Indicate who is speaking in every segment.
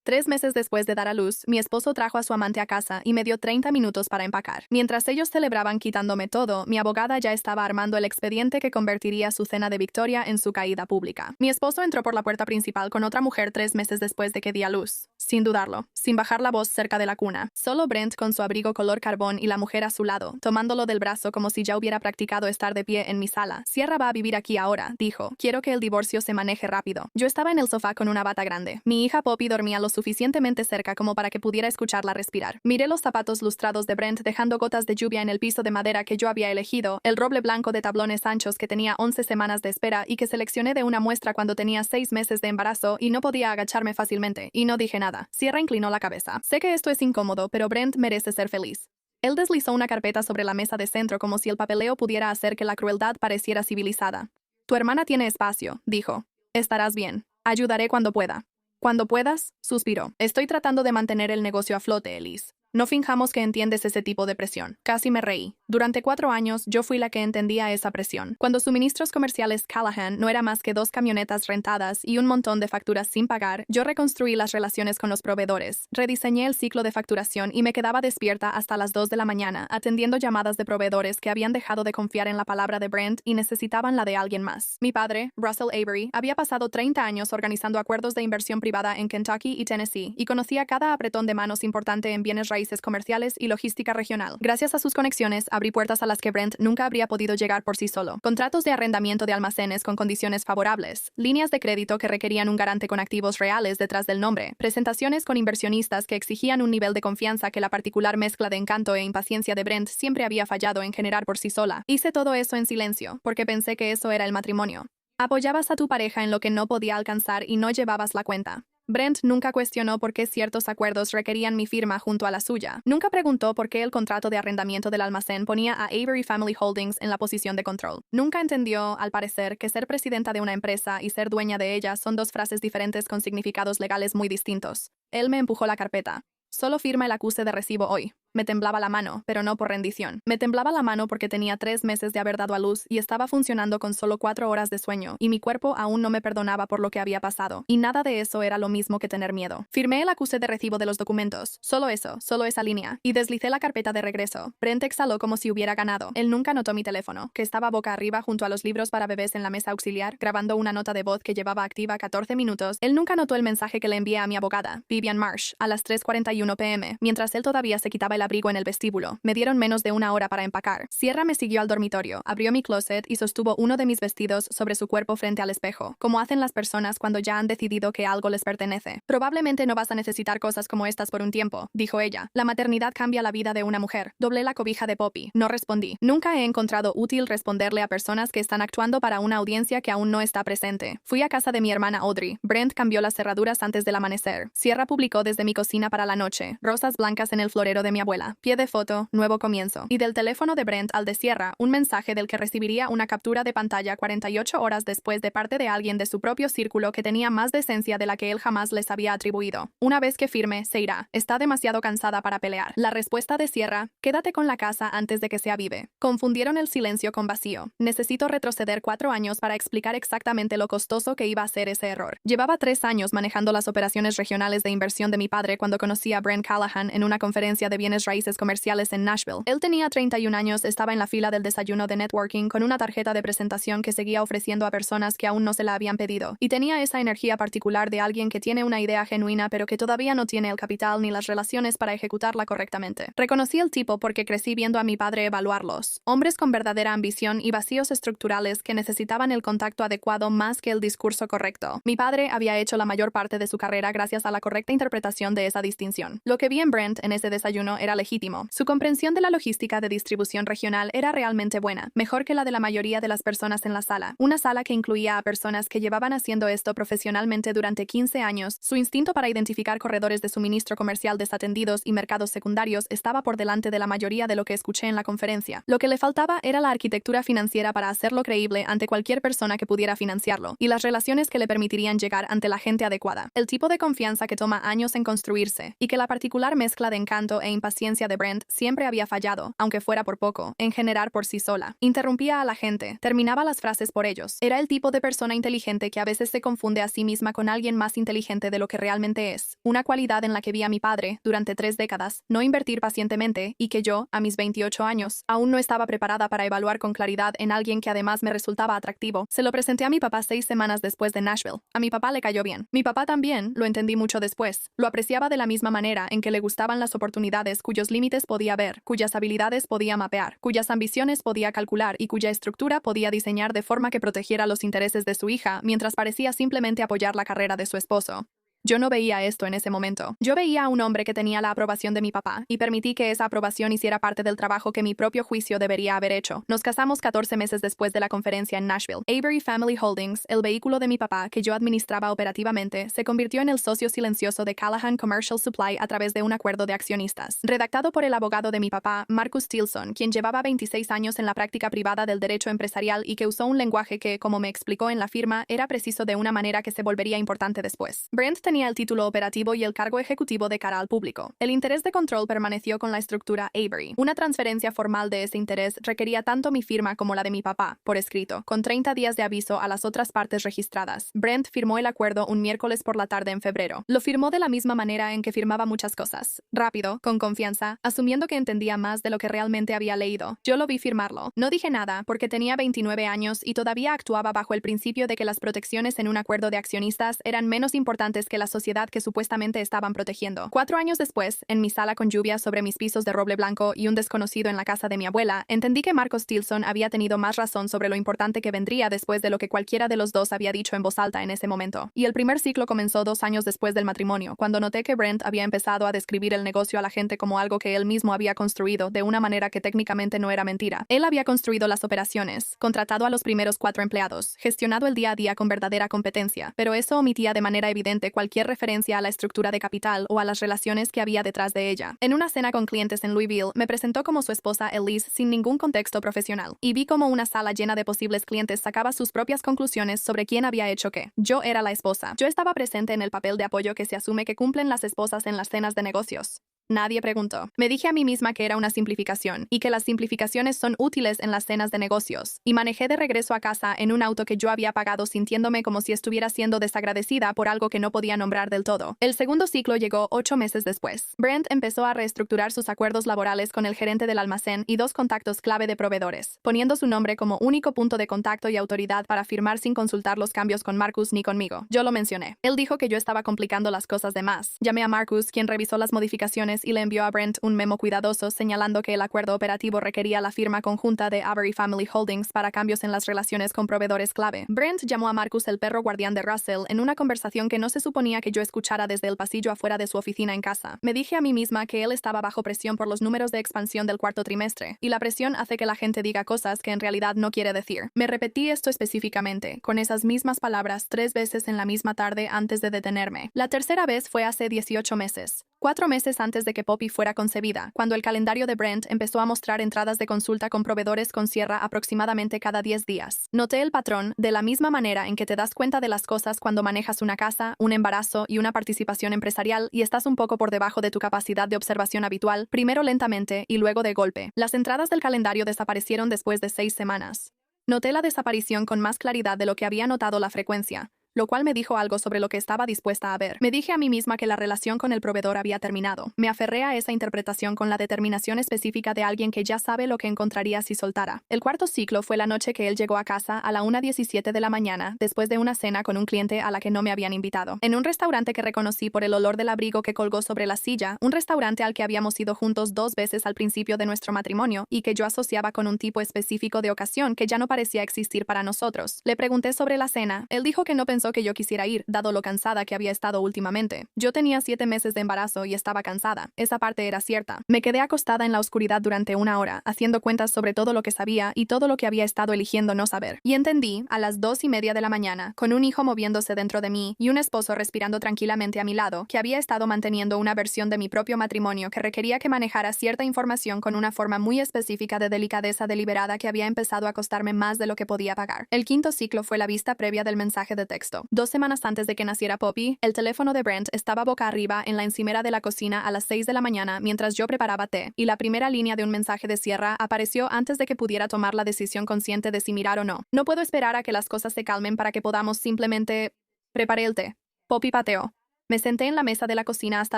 Speaker 1: 3 meses después de dar a luz, mi esposo trajo a su amante a casa y me dio 30 minutos para empacar. Mientras ellos celebraban quitándome todo, mi abogada ya estaba armando el expediente que convertiría su cena de victoria en su caída pública. Mi esposo entró por la puerta principal con otra mujer 3 meses después de que di a luz. Sin dudarlo, sin bajar la voz cerca de la cuna. Solo Brent con su abrigo color carbón y la mujer a su lado, tomándolo del brazo como si ya hubiera practicado estar de pie en mi sala. Sierra va a vivir aquí ahora, dijo. Quiero que el divorcio se maneje rápido. Yo estaba en el sofá con una bata grande. Mi hija Poppy dormía lo suficientemente cerca como para que pudiera escucharla respirar. Miré los zapatos lustrados de Brent dejando gotas de lluvia en el piso de madera que yo había elegido, el roble blanco de tablones anchos que tenía 11 semanas de espera y que seleccioné de una muestra cuando tenía 6 meses de embarazo y no podía agacharme fácilmente, y no dije nada. Sierra inclinó la cabeza. Sé que esto es incómodo, pero Brent merece ser feliz. Él deslizó una carpeta sobre la mesa de centro como si el papeleo pudiera hacer que la crueldad pareciera civilizada. Tu hermana tiene espacio, dijo. Estarás bien. Ayudaré cuando pueda. Cuando puedas, suspiró. Estoy tratando de mantener el negocio a flote, Elise. No finjamos que entiendes ese tipo de presión. Casi me reí. Durante 4 años, yo fui la que entendía esa presión. Cuando Suministros Comerciales Callahan no era más que 2 camionetas rentadas y un montón de facturas sin pagar, yo reconstruí las relaciones con los proveedores, rediseñé el ciclo de facturación y me quedaba despierta hasta las 2 de la mañana, atendiendo llamadas de proveedores que habían dejado de confiar en la palabra de Brent y necesitaban la de alguien más. Mi padre, Russell Avery, había pasado 30 años organizando acuerdos de inversión privada en Kentucky y Tennessee y conocía cada apretón de manos importante en bienes raíces comerciales y logística regional. Gracias a sus conexiones, abrí puertas a las que Brent nunca habría podido llegar por sí solo. Contratos de arrendamiento de almacenes con condiciones favorables, líneas de crédito que requerían un garante con activos reales detrás del nombre, presentaciones con inversionistas que exigían un nivel de confianza que la particular mezcla de encanto e impaciencia de Brent siempre había fallado en generar por sí sola. Hice todo eso en silencio, porque pensé que eso era el matrimonio. Apoyabas a tu pareja en lo que no podía alcanzar y no llevabas la cuenta. Brent nunca cuestionó por qué ciertos acuerdos requerían mi firma junto a la suya. Nunca preguntó por qué el contrato de arrendamiento del almacén ponía a Avery Family Holdings en la posición de control. Nunca entendió, al parecer, que ser presidenta de una empresa y ser dueña de ella son 2 frases diferentes con significados legales muy distintos. Él me empujó la carpeta. Solo firma el acuse de recibo hoy. Me temblaba la mano, pero no por rendición. Me temblaba la mano porque tenía 3 meses de haber dado a luz y estaba funcionando con solo 4 horas de sueño, y mi cuerpo aún no me perdonaba por lo que había pasado. Y nada de eso era lo mismo que tener miedo. Firmé el acuse de recibo de los documentos. Solo eso, solo esa línea. Y deslicé la carpeta de regreso. Brent exhaló como si hubiera ganado. Él nunca notó mi teléfono, que estaba boca arriba junto a los libros para bebés en la mesa auxiliar, grabando una nota de voz que llevaba activa 14 minutos. Él nunca notó el mensaje que le envié a mi abogada, Vivian Marsh, a las 3:41 p.m., mientras él todavía se quitaba el abrigo en el vestíbulo. Me dieron menos de 1 hora para empacar. Sierra me siguió al dormitorio, abrió mi closet y sostuvo uno de mis vestidos sobre su cuerpo frente al espejo, como hacen las personas cuando ya han decidido que algo les pertenece. Probablemente no vas a necesitar cosas como estas por un tiempo, dijo ella. La maternidad cambia la vida de una mujer. Doblé la cobija de Poppy. No respondí. Nunca he encontrado útil responderle a personas que están actuando para una audiencia que aún no está presente. Fui a casa de mi hermana Audrey. Brent cambió las cerraduras antes del amanecer. Sierra publicó desde mi cocina para la noche. Rosas blancas en el florero de mi abuela. Pie de foto, nuevo comienzo. Y del teléfono de Brent al de Sierra, un mensaje del que recibiría una captura de pantalla 48 horas después de parte de alguien de su propio círculo que tenía más decencia de la que él jamás les había atribuido. Una vez que firme, se irá. Está demasiado cansada para pelear. La respuesta de Sierra, quédate con la casa antes de que se avive. Confundieron el silencio con vacío. Necesito retroceder 4 años para explicar exactamente lo costoso que iba a ser ese error. Llevaba 3 años manejando las operaciones regionales de inversión de mi padre cuando conocí a Brent Callahan en una conferencia de bienes raíces comerciales en Nashville. Él tenía 31 años, estaba en la fila del desayuno de networking con una tarjeta de presentación que seguía ofreciendo a personas que aún no se la habían pedido, y tenía esa energía particular de alguien que tiene una idea genuina pero que todavía no tiene el capital ni las relaciones para ejecutarla correctamente. Reconocí el tipo porque crecí viendo a mi padre evaluarlos. Hombres con verdadera ambición y vacíos estructurales que necesitaban el contacto adecuado más que el discurso correcto. Mi padre había hecho la mayor parte de su carrera gracias a la correcta interpretación de esa distinción. Lo que vi en Brent en ese desayuno era legítimo. Su comprensión de la logística de distribución regional era realmente buena, mejor que la de la mayoría de las personas en la sala. Una sala que incluía a personas que llevaban haciendo esto profesionalmente durante 15 años. Su instinto para identificar corredores de suministro comercial desatendidos y mercados secundarios estaba por delante de la mayoría de lo que escuché en la conferencia. Lo que le faltaba era la arquitectura financiera para hacerlo creíble ante cualquier persona que pudiera financiarlo, y las relaciones que le permitirían llegar ante la gente adecuada. El tipo de confianza que toma años en construirse, y que la particular mezcla de encanto e impaciencia paciencia de Brent siempre había fallado, aunque fuera por poco, en generar por sí sola. Interrumpía a la gente, terminaba las frases por ellos. Era el tipo de persona inteligente que a veces se confunde a sí misma con alguien más inteligente de lo que realmente es. Una cualidad en la que vi a mi padre, durante 3 décadas, no invertir pacientemente, y que yo, a mis 28 años, aún no estaba preparada para evaluar con claridad en alguien que además me resultaba atractivo. Se lo presenté a mi papá 6 semanas después de Nashville. A mi papá le cayó bien. Mi papá también, lo entendí mucho después. Lo apreciaba de la misma manera en que le gustaban las oportunidades cuyos límites podía ver, cuyas habilidades podía mapear, cuyas ambiciones podía calcular y cuya estructura podía diseñar de forma que protegiera los intereses de su hija, mientras parecía simplemente apoyar la carrera de su esposo. Yo no veía esto en ese momento. Yo veía a un hombre que tenía la aprobación de mi papá, y permití que esa aprobación hiciera parte del trabajo que mi propio juicio debería haber hecho. Nos casamos 14 meses después de la conferencia en Nashville. Avery Family Holdings, el vehículo de mi papá que yo administraba operativamente, se convirtió en el socio silencioso de Callahan Commercial Supply a través de un acuerdo de accionistas. Redactado por el abogado de mi papá, Marcus Tilson, quien llevaba 26 años en la práctica privada del derecho empresarial y que usó un lenguaje que, como me explicó en la firma, era preciso de una manera que se volvería importante después. Brent tenía el título operativo y el cargo ejecutivo de cara al público. El interés de control permaneció con la estructura Avery. Una transferencia formal de ese interés requería tanto mi firma como la de mi papá, por escrito, con 30 días de aviso a las otras partes registradas. Brent firmó el acuerdo un miércoles por la tarde en febrero. Lo firmó de la misma manera en que firmaba muchas cosas. Rápido, con confianza, asumiendo que entendía más de lo que realmente había leído. Yo lo vi firmarlo. No dije nada porque tenía 29 años y todavía actuaba bajo el principio de que las protecciones en un acuerdo de accionistas eran menos importantes que la sociedad que supuestamente estaban protegiendo. 4 años después, en mi sala con lluvia sobre mis pisos de roble blanco y un desconocido en la casa de mi abuela, entendí que Marcus Tilson había tenido más razón sobre lo importante que vendría después de lo que cualquiera de los dos había dicho en voz alta en ese momento. Y el primer ciclo comenzó 2 años después del matrimonio, cuando noté que Brent había empezado a describir el negocio a la gente como algo que él mismo había construido de una manera que técnicamente no era mentira. Él había construido las operaciones, contratado a los primeros 4 empleados, gestionado el día a día con verdadera competencia, pero eso omitía de manera evidente cualquier referencia a la estructura de capital o a las relaciones que había detrás de ella. En una cena con clientes en Louisville, me presentó como su esposa Elise sin ningún contexto profesional, y vi como una sala llena de posibles clientes sacaba sus propias conclusiones sobre quién había hecho qué. Yo era la esposa. Yo estaba presente en el papel de apoyo que se asume que cumplen las esposas en las cenas de negocios. Nadie preguntó. Me dije a mí misma que era una simplificación y que las simplificaciones son útiles en las cenas de negocios, y manejé de regreso a casa en un auto que yo había pagado sintiéndome como si estuviera siendo desagradecida por algo que no podía nombrar del todo. El segundo ciclo llegó 8 meses después. Brent empezó a reestructurar sus acuerdos laborales con el gerente del almacén y 2 contactos clave de proveedores, poniendo su nombre como único punto de contacto y autoridad para firmar sin consultar los cambios con Marcus ni conmigo. Yo lo mencioné. Él dijo que yo estaba complicando las cosas de más. Llamé a Marcus, quien revisó las modificaciones y le envió a Brent un memo cuidadoso señalando que el acuerdo operativo requería la firma conjunta de Avery Family Holdings para cambios en las relaciones con proveedores clave. Brent llamó a Marcus el perro guardián de Russell en una conversación que no se suponía que yo escuchara desde el pasillo afuera de su oficina en casa. Me dije a mí misma que él estaba bajo presión por los números de expansión del cuarto trimestre, y la presión hace que la gente diga cosas que en realidad no quiere decir. Me repetí esto específicamente, con esas mismas palabras 3 veces en la misma tarde antes de detenerme. La tercera vez fue hace 18 meses. 4 meses antes de que Poppy fuera concebida, cuando el calendario de Brent empezó a mostrar entradas de consulta con proveedores con cierre aproximadamente cada 10 días. Noté el patrón de la misma manera en que te das cuenta de las cosas cuando manejas una casa, un embarazo y una participación empresarial y estás un poco por debajo de tu capacidad de observación habitual, primero lentamente y luego de golpe. Las entradas del calendario desaparecieron después de 6 semanas. Noté la desaparición con más claridad de lo que había notado la frecuencia, lo cual me dijo algo sobre lo que estaba dispuesta a ver. Me dije a mí misma que la relación con el proveedor había terminado. Me aferré a esa interpretación con la determinación específica de alguien que ya sabe lo que encontraría si soltara. El cuarto ciclo fue la noche que él llegó a casa a la 1:17 de la mañana, después de una cena con un cliente a la que no me habían invitado. En un restaurante que reconocí por el olor del abrigo que colgó sobre la silla, un restaurante al que habíamos ido juntos 2 veces al principio de nuestro matrimonio y que yo asociaba con un tipo específico de ocasión que ya no parecía existir para nosotros. Le pregunté sobre la cena. Él dijo que no pensó que yo quisiera ir, dado lo cansada que había estado últimamente. Yo tenía 7 meses de embarazo y estaba cansada. Esa parte era cierta. Me quedé acostada en la oscuridad durante 1 hora, haciendo cuentas sobre todo lo que sabía y todo lo que había estado eligiendo no saber. Y entendí, a las 2:30 de la mañana, con un hijo moviéndose dentro de mí y un esposo respirando tranquilamente a mi lado, que había estado manteniendo una versión de mi propio matrimonio que requería que manejara cierta información con una forma muy específica de delicadeza deliberada que había empezado a costarme más de lo que podía pagar. El quinto ciclo fue la vista previa del mensaje de texto. contexto. 2 semanas antes de que naciera Poppy, el teléfono de Brent estaba boca arriba en la encimera de la cocina a las 6 de la mañana mientras yo preparaba té, y la primera línea de un mensaje de Sierra apareció antes de que pudiera tomar la decisión consciente de si mirar o no. No puedo esperar a que las cosas se calmen para que podamos simplemente... Preparé el té. Poppy pateó. Me senté en la mesa de la cocina hasta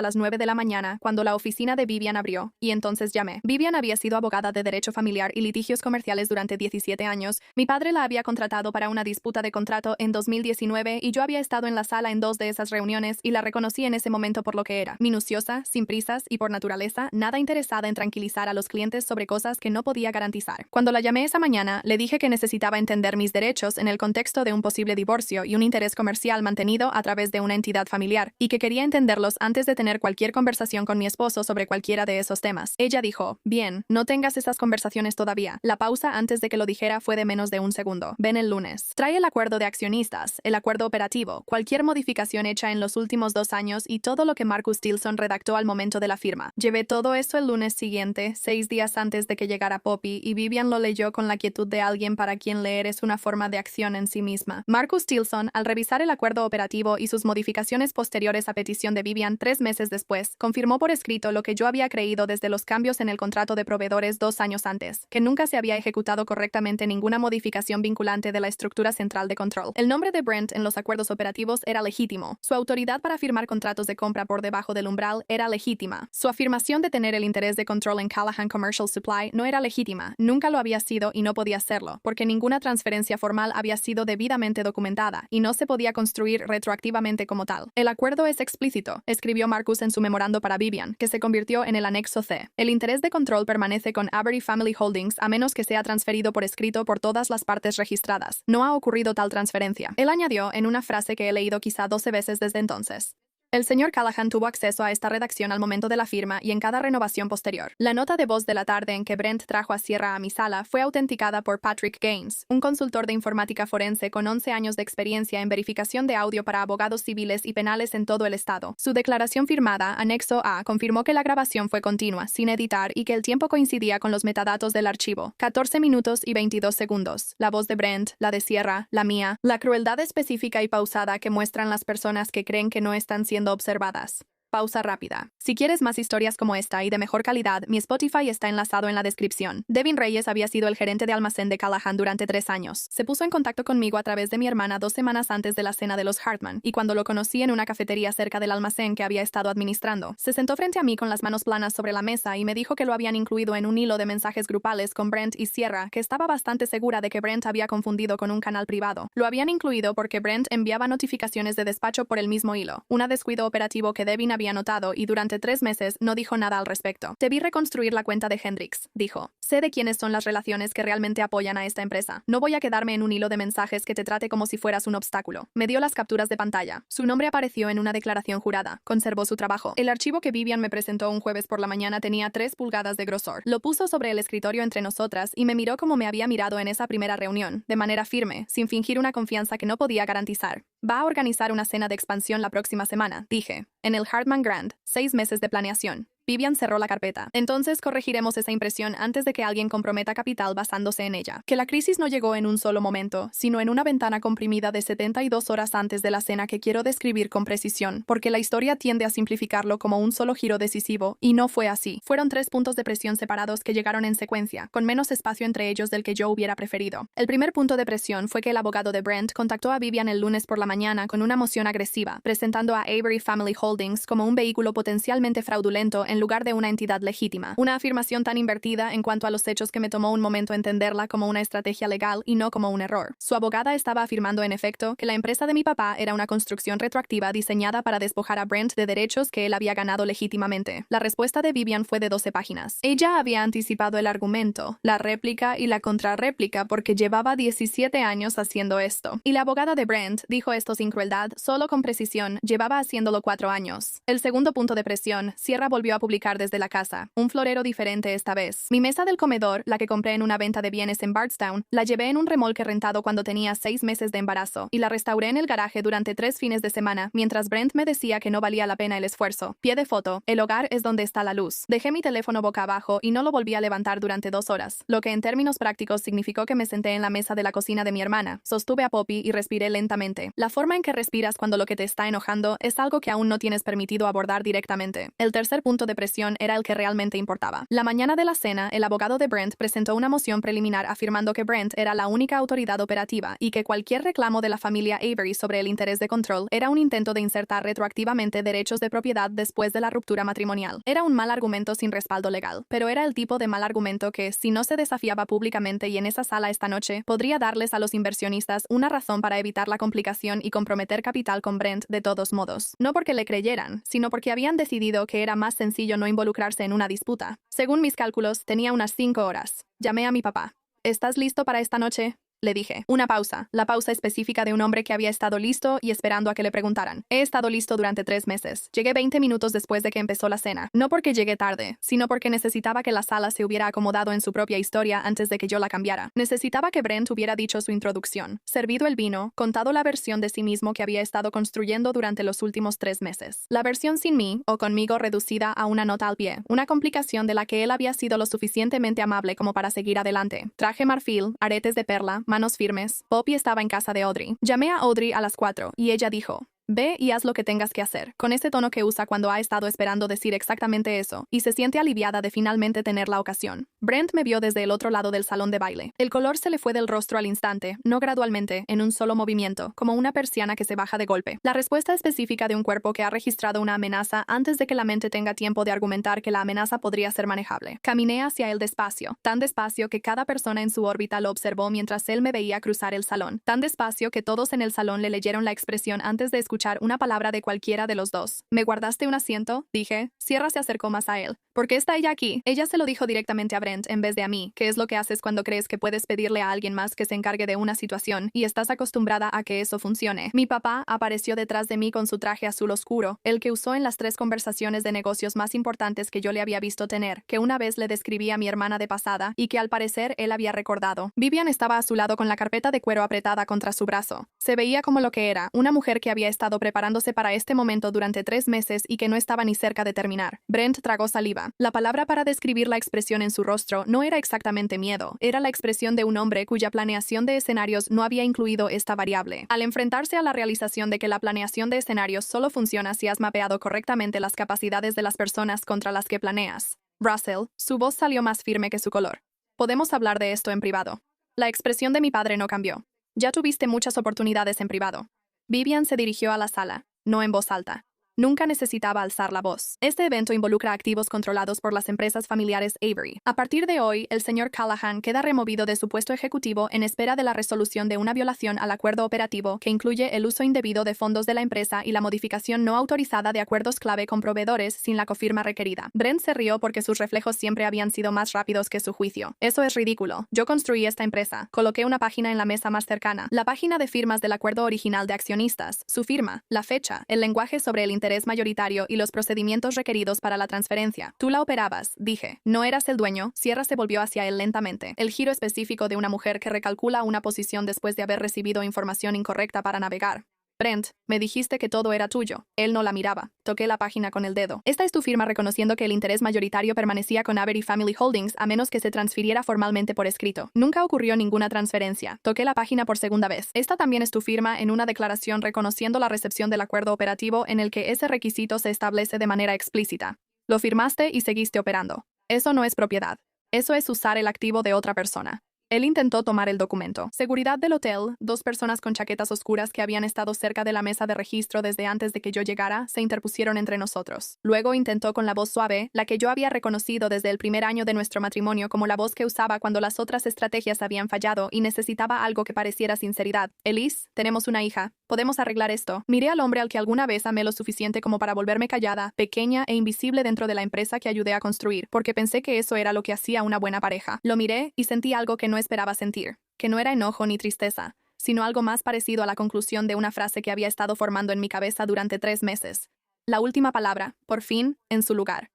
Speaker 1: las 9 de la mañana cuando la oficina de Vivian abrió, y entonces llamé. Vivian había sido abogada de derecho familiar y litigios comerciales durante 17 años. Mi padre la había contratado para una disputa de contrato en 2019 y yo había estado en la sala en 2 de esas reuniones y la reconocí en ese momento por lo que era. Minuciosa, sin prisas y por naturaleza, nada interesada en tranquilizar a los clientes sobre cosas que no podía garantizar. Cuando la llamé esa mañana, le dije que necesitaba entender mis derechos en el contexto de un posible divorcio y un interés comercial mantenido a través de una entidad familiar, y que quería entenderlos antes de tener cualquier conversación con mi esposo sobre cualquiera de esos temas. Ella dijo, bien, no tengas esas conversaciones todavía. La pausa antes de que lo dijera fue de menos de un segundo. Ven el lunes. Trae el acuerdo de accionistas, el acuerdo operativo, cualquier modificación hecha en los últimos 2 años y todo lo que Marcus Tilson redactó al momento de la firma. Llevé todo eso el lunes siguiente, 6 días antes de que llegara Poppy, y Vivian lo leyó con la quietud de alguien para quien leer es una forma de acción en sí misma. Marcus Tilson, al revisar el acuerdo operativo y sus modificaciones posteriores a petición de Vivian 3 meses después, confirmó por escrito lo que yo había creído desde los cambios en el contrato de proveedores 2 años antes, que nunca se había ejecutado correctamente ninguna modificación vinculante de la estructura central de control. El nombre de Brent en los acuerdos operativos era legítimo. Su autoridad para firmar contratos de compra por debajo del umbral era legítima. Su afirmación de tener el interés de control en Callahan Commercial Supply no era legítima. Nunca lo había sido y no podía serlo, porque ninguna transferencia formal había sido debidamente documentada y no se podía construir retroactivamente como tal. El acuerdo es explícito, escribió Marcus en su memorando para Vivian, que se convirtió en el anexo C. El interés de control permanece con Avery Family Holdings a menos que sea transferido por escrito por todas las partes registradas. No ha ocurrido tal transferencia. Él añadió en una frase que he leído quizá 12 veces desde entonces. El señor Callahan tuvo acceso a esta redacción al momento de la firma y en cada renovación posterior. La nota de voz de la tarde en que Brent trajo a Sierra a mi sala fue autenticada por Patrick Gaines, un consultor de informática forense con 11 años de experiencia en verificación de audio para abogados civiles y penales en todo el estado. Su declaración firmada, anexo A, confirmó que la grabación fue continua, sin editar, y que el tiempo coincidía con los metadatos del archivo. 14 minutos y 22 segundos. La voz de Brent, la de Sierra, la mía. La crueldad específica y pausada que muestran las personas que creen que no están siendo observadas. Pausa rápida. Si quieres más historias como esta y de mejor calidad, mi Spotify está enlazado en la descripción. Devin Reyes había sido el gerente de almacén de Callahan durante 3 años. Se puso en contacto conmigo a través de mi hermana 2 semanas antes de la cena de los Hartman, y cuando lo conocí en una cafetería cerca del almacén que había estado administrando, se sentó frente a mí con las manos planas sobre la mesa y me dijo que lo habían incluido en un hilo de mensajes grupales con Brent y Sierra, que estaba bastante segura de que Brent había confundido con un canal privado. Lo habían incluido porque Brent enviaba notificaciones de despacho por el mismo hilo, un descuido operativo que Devin había notado, y durante 3 meses no dijo nada al respecto. Debí reconstruir la cuenta de Hendrix, dijo. Sé de quiénes son las relaciones que realmente apoyan a esta empresa. No voy a quedarme en un hilo de mensajes que te trate como si fueras un obstáculo. Me dio las capturas de pantalla. Su nombre apareció en una declaración jurada. Conservó su trabajo. El archivo que Vivian me presentó un jueves por la mañana tenía 3 pulgadas de grosor. Lo puso sobre el escritorio entre nosotras y me miró como me había mirado en esa primera reunión, de manera firme, sin fingir una confianza que no podía garantizar. Va a organizar una cena de expansión la próxima semana, dije. En el Hartman Grand, 6 meses de planeación. Vivian cerró la carpeta. Entonces corregiremos esa impresión antes de que alguien comprometa capital basándose en ella. Que la crisis no llegó en un solo momento, sino en una ventana comprimida de 72 horas antes de la cena que quiero describir con precisión, porque la historia tiende a simplificarlo como un solo giro decisivo, y no fue así. Fueron 3 puntos de presión separados que llegaron en secuencia, con menos espacio entre ellos del que yo hubiera preferido. El primer punto de presión fue que el abogado de Brent contactó a Vivian el lunes por la mañana con una moción agresiva, presentando a Avery Family Holdings como un vehículo potencialmente fraudulento en lugar de una entidad legítima. Una afirmación tan invertida en cuanto a los hechos que me tomó un momento entenderla como una estrategia legal y no como un error. Su abogada estaba afirmando en efecto que la empresa de mi papá era una construcción retroactiva diseñada para despojar a Brent de derechos que él había ganado legítimamente. La respuesta de Vivian fue de 12 páginas. Ella había anticipado el argumento, la réplica y la contrarréplica porque llevaba 17 años haciendo esto. Y la abogada de Brent dijo esto sin crueldad, solo con precisión, llevaba haciéndolo 4 años. El segundo punto de presión, Sierra volvió a publicar desde la casa. Un florero diferente esta vez. Mi mesa del comedor, la que compré en una venta de bienes en Bardstown, la llevé en un remolque rentado cuando tenía 6 meses de embarazo, y la restauré en el garaje durante 3 fines de semana, mientras Brent me decía que no valía la pena el esfuerzo. Pie de foto. El hogar es donde está la luz. Dejé mi teléfono boca abajo y no lo volví a levantar durante 2 horas, lo que en términos prácticos significó que me senté en la mesa de la cocina de mi hermana, sostuve a Poppy y respiré lentamente. La forma en que respiras cuando lo que te está enojando es algo que aún no tienes permitido abordar directamente. El tercer punto de presión era el que realmente importaba. La mañana de la cena, el abogado de Brent presentó una moción preliminar afirmando que Brent era la única autoridad operativa y que cualquier reclamo de la familia Avery sobre el interés de control era un intento de insertar retroactivamente derechos de propiedad después de la ruptura matrimonial. Era un mal argumento sin respaldo legal, pero era el tipo de mal argumento que, si no se desafiaba públicamente y en esa sala esta noche, podría darles a los inversionistas una razón para evitar la complicación y comprometer capital con Brent de todos modos. No porque le creyeran, sino porque habían decidido que era más sencillo no involucrarse en una disputa. Según mis cálculos, tenía unas 5 horas. Llamé a mi papá. ¿Estás listo para esta noche? Le dije. Una pausa. La pausa específica de un hombre que había estado listo y esperando a que le preguntaran. He estado listo durante 3 meses. Llegué 20 minutos después de que empezó la cena. No porque llegué tarde, sino porque necesitaba que la sala se hubiera acomodado en su propia historia antes de que yo la cambiara. Necesitaba que Brent hubiera dicho su introducción, servido el vino, contado la versión de sí mismo que había estado construyendo durante los últimos 3 meses. La versión sin mí, o conmigo reducida a una nota al pie. Una complicación de la que él había sido lo suficientemente amable como para seguir adelante. Traje marfil, aretes de perla, manos firmes. Poppy estaba en casa de Audrey. Llamé a Audrey a las 4 y ella dijo: ve y haz lo que tengas que hacer, con ese tono que usa cuando ha estado esperando decir exactamente eso, y se siente aliviada de finalmente tener la ocasión. Brent me vio desde el otro lado del salón de baile. El color se le fue del rostro al instante, no gradualmente, en un solo movimiento, como una persiana que se baja de golpe. La respuesta específica de un cuerpo que ha registrado una amenaza antes de que la mente tenga tiempo de argumentar que la amenaza podría ser manejable. Caminé hacia él despacio, tan despacio que cada persona en su órbita lo observó mientras él me veía cruzar el salón, tan despacio que todos en el salón le leyeron la expresión antes de escuchar una palabra de cualquiera de los dos. ¿Me guardaste un asiento? Dije. Sierra se acercó más a él. ¿Por qué está ella aquí? Ella se lo dijo directamente a Brent en vez de a mí, que es lo que haces cuando crees que puedes pedirle a alguien más que se encargue de una situación y estás acostumbrada a que eso funcione. Mi papá apareció detrás de mí con su traje azul oscuro, el que usó en las 3 conversaciones de negocios más importantes que yo le había visto tener, que una vez le describí a mi hermana de pasada y que al parecer él había recordado. Vivian estaba a su lado con la carpeta de cuero apretada contra su brazo. Se veía como lo que era, una mujer que había estado preparándose para este momento durante 3 meses y que no estaba ni cerca de terminar. Brent tragó saliva. La palabra para describir la expresión en su rostro no era exactamente miedo, era la expresión de un hombre cuya planeación de escenarios no había incluido esta variable. Al enfrentarse a la realización de que la planeación de escenarios solo funciona si has mapeado correctamente las capacidades de las personas contra las que planeas. Russell, su voz salió más firme que su color. Podemos hablar de esto en privado. La expresión de mi padre no cambió. Ya tuviste muchas oportunidades en privado. Vivian se dirigió a la sala, no en voz alta. Nunca necesitaba alzar la voz. Este evento involucra activos controlados por las empresas familiares Avery. A partir de hoy, el señor Callahan queda removido de su puesto ejecutivo en espera de la resolución de una violación al acuerdo operativo que incluye el uso indebido de fondos de la empresa y la modificación no autorizada de acuerdos clave con proveedores sin la cofirma requerida. Brent se rió porque sus reflejos siempre habían sido más rápidos que su juicio. Eso es ridículo. Yo construí esta empresa. Coloqué una página en la mesa más cercana. La página de firmas del acuerdo original de accionistas, su firma, la fecha, el lenguaje sobre el interés mayoritario y los procedimientos requeridos para la transferencia. Tú la operabas, dije. No eras el dueño. Sierra se volvió hacia él lentamente. El giro específico de una mujer que recalcula una posición después de haber recibido información incorrecta para navegar. Brent, me dijiste que todo era tuyo. Él no la miraba. Toqué la página con el dedo. Esta es tu firma reconociendo que el interés mayoritario permanecía con Avery Family Holdings a menos que se transfiriera formalmente por escrito. Nunca ocurrió ninguna transferencia. Toqué la página por segunda vez. Esta también es tu firma en una declaración reconociendo la recepción del acuerdo operativo en el que ese requisito se establece de manera explícita. Lo firmaste y seguiste operando. Eso no es propiedad. Eso es usar el activo de otra persona. Él intentó tomar el documento. Seguridad del hotel, 2 personas con chaquetas oscuras que habían estado cerca de la mesa de registro desde antes de que yo llegara, se interpusieron entre nosotros. Luego intentó con la voz suave, la que yo había reconocido desde el primer año de nuestro matrimonio como la voz que usaba cuando las otras estrategias habían fallado y necesitaba algo que pareciera sinceridad. Elise, tenemos una hija. ¿Podemos arreglar esto? Miré al hombre al que alguna vez amé lo suficiente como para volverme callada, pequeña e invisible dentro de la empresa que ayudé a construir, porque pensé que eso era lo que hacía una buena pareja. Lo miré y sentí algo que no esperaba sentir, que no era enojo ni tristeza, sino algo más parecido a la conclusión de una frase que había estado formando en mi cabeza durante 3 meses. La última palabra, por fin, en su lugar.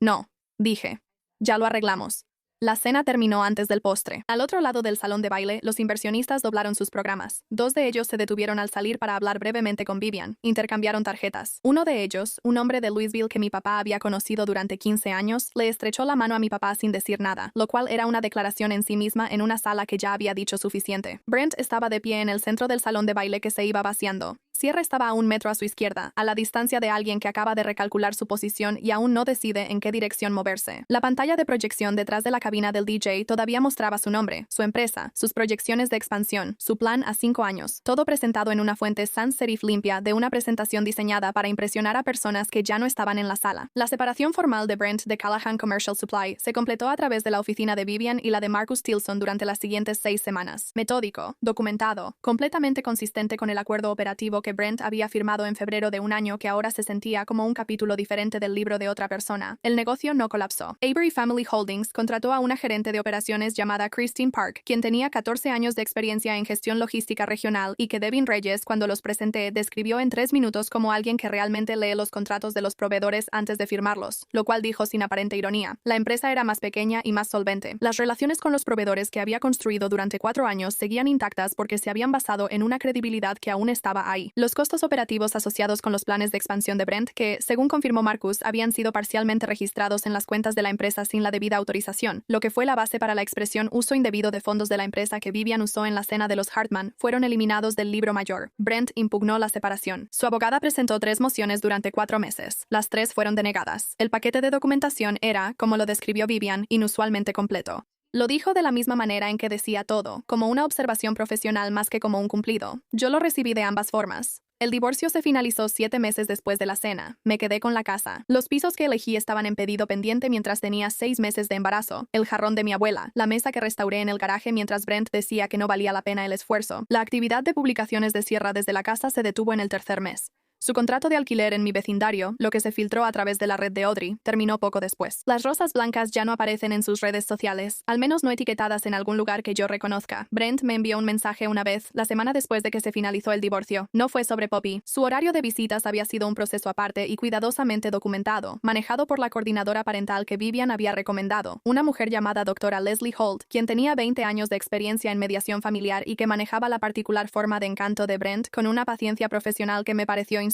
Speaker 1: No, dije. Ya lo arreglamos. La cena terminó antes del postre. Al otro lado del salón de baile, los inversionistas doblaron sus programas. Dos de ellos se detuvieron al salir para hablar brevemente con Vivian. Intercambiaron tarjetas. Uno de ellos, un hombre de Louisville que mi papá había conocido durante 15 años, le estrechó la mano a mi papá sin decir nada, lo cual era una declaración en sí misma en una sala que ya había dicho suficiente. Brent estaba de pie en el centro del salón de baile que se iba vaciando. Sierra estaba a 1 metro a su izquierda, a la distancia de alguien que acaba de recalcular su posición y aún no decide en qué dirección moverse. La pantalla de proyección detrás de la cabina del DJ todavía mostraba su nombre, su empresa, sus proyecciones de expansión, su plan a 5 años, todo presentado en una fuente sans serif limpia de una presentación diseñada para impresionar a personas que ya no estaban en la sala. La separación formal de Brent de Callahan Commercial Supply se completó a través de la oficina de Vivian y la de Marcus Tilson durante las siguientes 6 semanas. Metódico, documentado, completamente consistente con el acuerdo operativo que Brent había firmado en febrero de un año que ahora se sentía como un capítulo diferente del libro de otra persona. El negocio no colapsó. Avery Family Holdings contrató a una gerente de operaciones llamada Christine Park, quien tenía 14 años de experiencia en gestión logística regional y que Devin Reyes, cuando los presenté, describió en 3 minutos como alguien que realmente lee los contratos de los proveedores antes de firmarlos, lo cual dijo sin aparente ironía. La empresa era más pequeña y más solvente. Las relaciones con los proveedores que había construido durante 4 años seguían intactas porque se habían basado en una credibilidad que aún estaba ahí. Los costos operativos asociados con los planes de expansión de Brent, que, según confirmó Marcus, habían sido parcialmente registrados en las cuentas de la empresa sin la debida autorización, lo que fue la base para la expresión uso indebido de fondos de la empresa que Vivian usó en la cena de los Hartman, fueron eliminados del libro mayor. Brent impugnó la separación. Su abogada presentó 3 mociones durante 4 meses. Las 3 fueron denegadas. El paquete de documentación era, como lo describió Vivian, inusualmente completo. Lo dijo de la misma manera en que decía todo, como una observación profesional más que como un cumplido. Yo lo recibí de ambas formas. El divorcio se finalizó 7 meses después de la cena. Me quedé con la casa. Los pisos que elegí estaban en pedido pendiente mientras tenía 6 meses de embarazo. El jarrón de mi abuela. La mesa que restauré en el garaje mientras Brent decía que no valía la pena el esfuerzo. La actividad de publicaciones de Sierra desde la casa se detuvo en el tercer mes. Su contrato de alquiler en mi vecindario, lo que se filtró a través de la red de Audrey, terminó poco después. Las rosas blancas ya no aparecen en sus redes sociales, al menos no etiquetadas en algún lugar que yo reconozca. Brent me envió un mensaje una vez, la semana después de que se finalizó el divorcio. No fue sobre Poppy. Su horario de visitas había sido un proceso aparte y cuidadosamente documentado, manejado por la coordinadora parental que Vivian había recomendado, una mujer llamada doctora Leslie Holt, quien tenía 20 años de experiencia en mediación familiar y que manejaba la particular forma de encanto de Brent con una paciencia profesional que me pareció instructiva.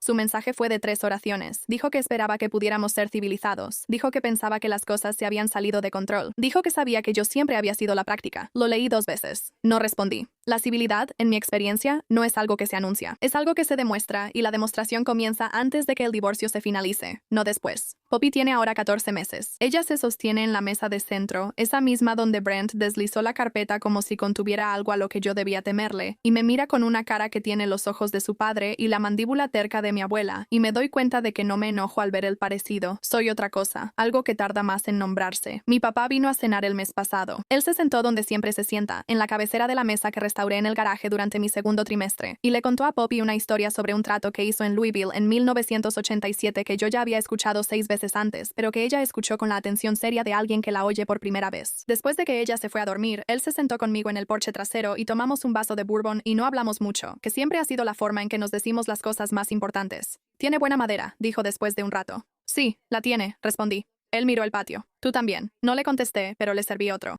Speaker 1: Su mensaje fue de 3 oraciones. Dijo que esperaba que pudiéramos ser civilizados. Dijo que pensaba que las cosas se habían salido de control. Dijo que sabía que yo siempre había sido la práctica. Lo leí 2 veces. No respondí. La civilidad, en mi experiencia, no es algo que se anuncia. Es algo que se demuestra y la demostración comienza antes de que el divorcio se finalice, no después. Poppy tiene ahora 14 meses. Ella se sostiene en la mesa de centro, esa misma donde Brent deslizó la carpeta como si contuviera algo a lo que yo debía temerle, y me mira con una cara que tiene los ojos de su padre y la mandíbula terca de mi abuela, y me doy cuenta de que no me enojo al ver el parecido. Soy otra cosa, algo que tarda más en nombrarse. Mi papá vino a cenar el mes pasado. Él se sentó donde siempre se sienta, en la cabecera de la mesa que restauré en el garaje durante mi segundo trimestre, y le contó a Poppy una historia sobre un trato que hizo en Louisville en 1987 que yo ya había escuchado 6 veces antes, pero que ella escuchó con la atención seria de alguien que la oye por primera vez. Después de que ella se fue a dormir, él se sentó conmigo en el porche trasero y tomamos un vaso de bourbon y no hablamos mucho, que siempre ha sido la forma en que nos decimos las cosas más importantes. «Tiene buena madera», dijo después de un rato. «Sí, la tiene», respondí. Él miró el patio. «Tú también». No le contesté, pero le serví otro.